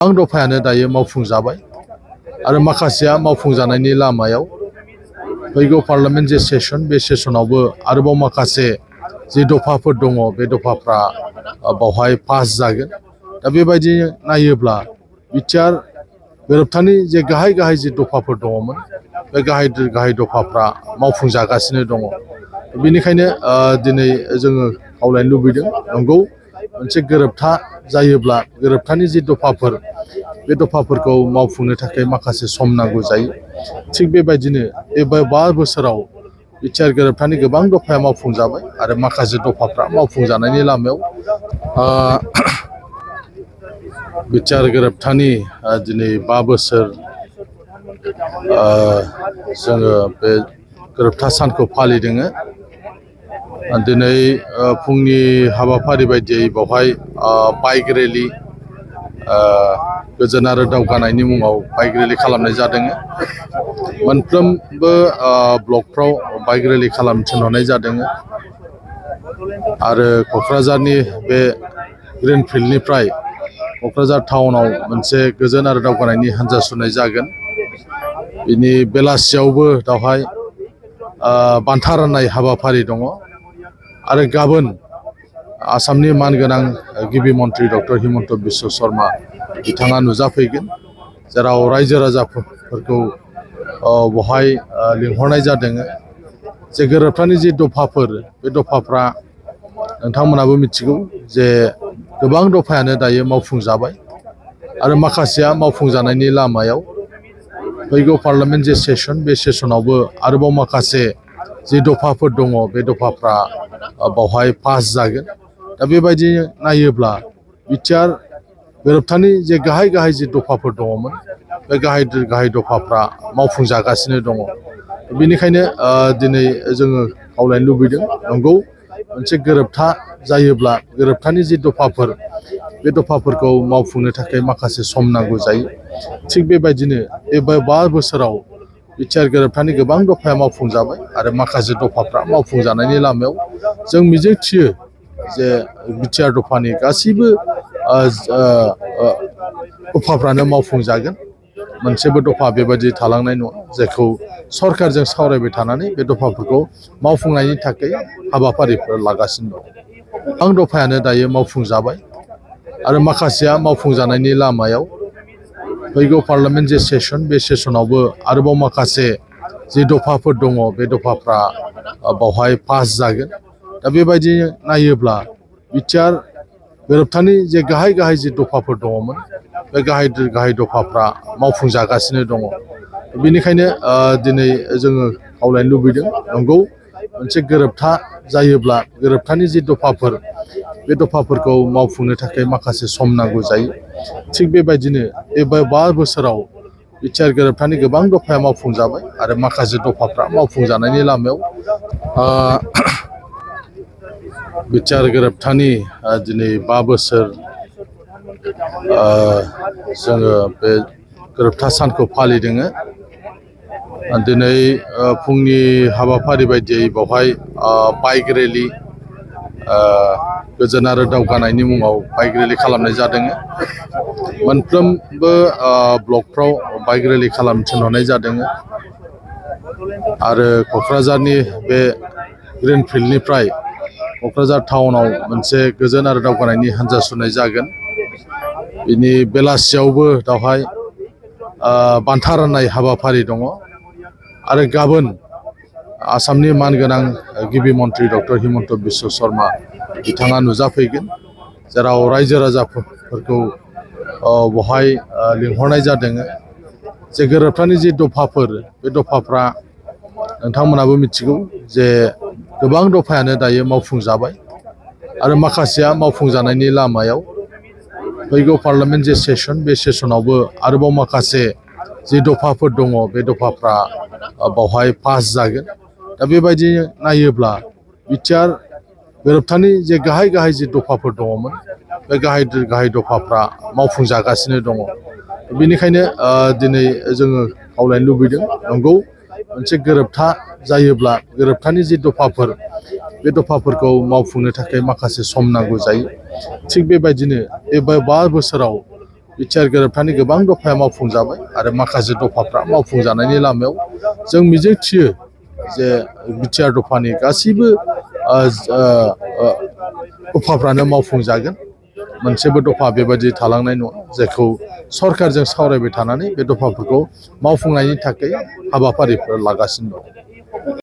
गोबां दफायानो दायो मावफुंजाबाय आरो माखासेया मावफुंजानायनि लामायाव फैगौ पार्लामेन्ट जे सेसन बे सेसनावबो आरोबाव माखासे जे दफाफोर दङ बे दफाफ्रा बावहाय पास जागोन। दा बेबायदि नायोब्ला बिटिआर गोरोबथानि जे गाहाय गाहाय जे दफाफोर दङमोन बे गाहाय दफाफ्रा मावफुंजागासिनो दङ। बेनिखायनो दिनै जोङो खावलायनो लुबैदों नंगौ मोनसे गोरोबथा जायोब्ला गोरोबथानि जि दफाफोर बे दफाफोरखौ मावफुंनो थाखाय माखासे सम नांगौ जायो। थिग बेबायदिनो बे 5 बोसोराव बिटिआर गोरोबथानि गोबां दफाया मावफुंजाबाय आरो माखासे दफाफ्रा मावफुंजानायनि लामायाव बिटिआर गोरोबथानि दिनै 5 बोसोर जोङो बे गोरोबथा सानखौ फालिदों। दिनै फुंनि हाबाफारि बायदियै बावहाय बाइक रेलि गोजोन आरो दावगानायनि मुङाव बाइक रेलि खालामनाय जादों। मोनफ्रोमबो ब्लकफ्राव बाइक रेलि खालामनो थिनहरनाय जादों आरो क'क्राझारनि बे ग्रिन फिल्डनिफ्राय क'क्राझार टाउनाव मोनसे गोजोन आरो दावगानायनि हान्जा सुरनाय जागोन। बिनि बेलासियावबो बेवहाय बान्था राननाय हाबाफारि दङ आरो गाबोन आसामनि मानगोनां गिबि मन्थ्रि डक्टर हिमन्त बिश्व शर्मा बिथाङा नुजाफैगोन, जेराव रायजो राजाफोरखौ बहाय लिंहरनाय जादों। जे गोरोबथानि जि दफाफोर बे दफाफ्रा नोंथांमोनाबो मिथिगौ जे गोबां दफायानो दायो मावफुंजाबाय आरो माखासेया मावफुंजानायनि लामायाव फैगौ पार्लामेन्ट जे सेसन बे सेसनावबो आरोबाव माखासे जि दफाफोर दङ बे दफाफ्रा बावहाय पास जागोन। दा बेबायदि नायोब्ला बिटिआर गोरोबथानि जे गाहाय गाहाय जि दफाफोर दङमोन बे गाहाय दफाफ्रा मावफुंजागासिनो दङ। बेनिखायनो दिनै जोङो खावलायनो लुबैदों नंगौ मोनसे गोरोबथा जायोब्ला गोरोबथानि जि दफाफोर बे दफाफोरखौ मावफुंनो थाखाय माखासे सम नांगौ जायो। थिग बेबायदिनो बे 5 बोसोराव बिटिआर गोरोबथानि गोबां दफाया मावफुंजाबाय आरो माखासे दफाफ्रा मावफुंजानायनि लामायाव जों मिजिंथियो जे बिटिआर दफानि गासैबो दफाफ्रानो मावफुंजागोन। मोनसेबो दफा बेबायदि थालांनाय नङा जायखौ सरकारजों सावरायबाय थानानै बे दफाफोरखौ मावफुंनायनि थाखाय हाबाफारिफोर लागासिनो दं। गोबां दफायानो दायो मावफुंजाबाय आरो माखासेया मावफुंजानायनि लामायाव फैगौ पार्लामेन्ट जे सेसन बे सेसनावबो आरोबाव माखासे जि दफाफोर दङ बे दफाफ्रा बावहाय पास जागोन। दा बेबायदि नायोब्ला बिटिआर गोरोबथानि जे गाहाय गाहाय जि दफाफोर दङमोन बे गाहाय दफाफ्रा मावफुंजागासिनो दङ। बेनिखायनो दिनै जोङो खावलायनो लुबैदों नंगौ मोनसे गोरोबथा जायोब्ला गोरोबथानि जि दफाफोर बे दफाफोरखौ मावफुंनो थाखाय माखासे सम नांगौ जायो। थिग बेबायदिनो बे 5 बोसोराव बिटिआर गोरोबथानि गोबां दफाया मावफुंजाबाय आरो माखासे दफाफ्रा मावफुंजानायनि लामायाव बिटिआर गोरोबथानि दिनै 5 बोसोर जोङो बे गोरोबथा सानखौ फालिदों। दिनै फुंनि हाबाफारि बायदियै बावहाय बाइक रेलि गोजोन आरो दावगानायनि मुङाव बाइक रेलि खालामनाय जादों। मोनफ्रोमबो ब्लकफ्राव बाइक रेलि खालामनो थिनहरनाय जादों आरो क'क्राझारनि बे ग्रिन फिल्डनिफ्राय क'क्राझार टाउनाव मोनसे गोजोन आरो दावगानायनि हान्जा सुरनाय जागोन। बिनि बेलासियावबो बेवहाय बान्था राननाय हाबाफारि दङ आरो गाबोन आसामनि मानगोनां गिबि मन्थ्रि डक्टर हिमन्त बिश्व शर्मा बिथाङा नुजाफैगोन, जेराव रायजो राजाफोरखौ बहाय लिंहरनाय जादों। जे गोरोबथानि जि दफाफोर बे दफाफ्रा नोंथांमोनाबो मिथिगौ जे गोबां दफायानो दायो मावफुंजाबाय आरो माखासेया मावफुंजानायनि लामायाव फैगौ पार्लामेन्ट जे सेसन बे सेसनावबो आरोबाव माखासे जि दफाफोर दङ बे दफाफ्रा बावहाय पास जागोन। दा बेबायदि नायोब्ला बिटिआर गोरोबथानि जे गाहाय गाहाय जि दफाफोर दङमोन बे गाहाय दफाफ्रा मावफुंजागासिनो दङ। बेनिखायनो दिनै जोङो खावलायनो लुबैदों नंगौ मोनसे गोरोबथा जायोब्ला गोरोबथानि जि दफाफोर बे दफाफोरखौ मावफुंनो थाखाय माखासे सम नांगौ जायो। थिग बेबायदिनो बे 5 बोसोराव बिटिआर गोरोबथानि गोबां दफाया मावफुंजाबाय आरो माखासे दफाफ्रा मावफुंजानायनि लामायाव जों मिजिंथियो जे बिटिआर दफानि गासैबो दफाफ्रानो मावफुंजागोन मोनसेबो दफा बेबायदि थालांनाय नङा जायखौ सरकारजों सावरायबाय थानानै बे दफाफोरखौ मावफुंनायनि थाखाय हाबाफारिफोर लागासिनो दं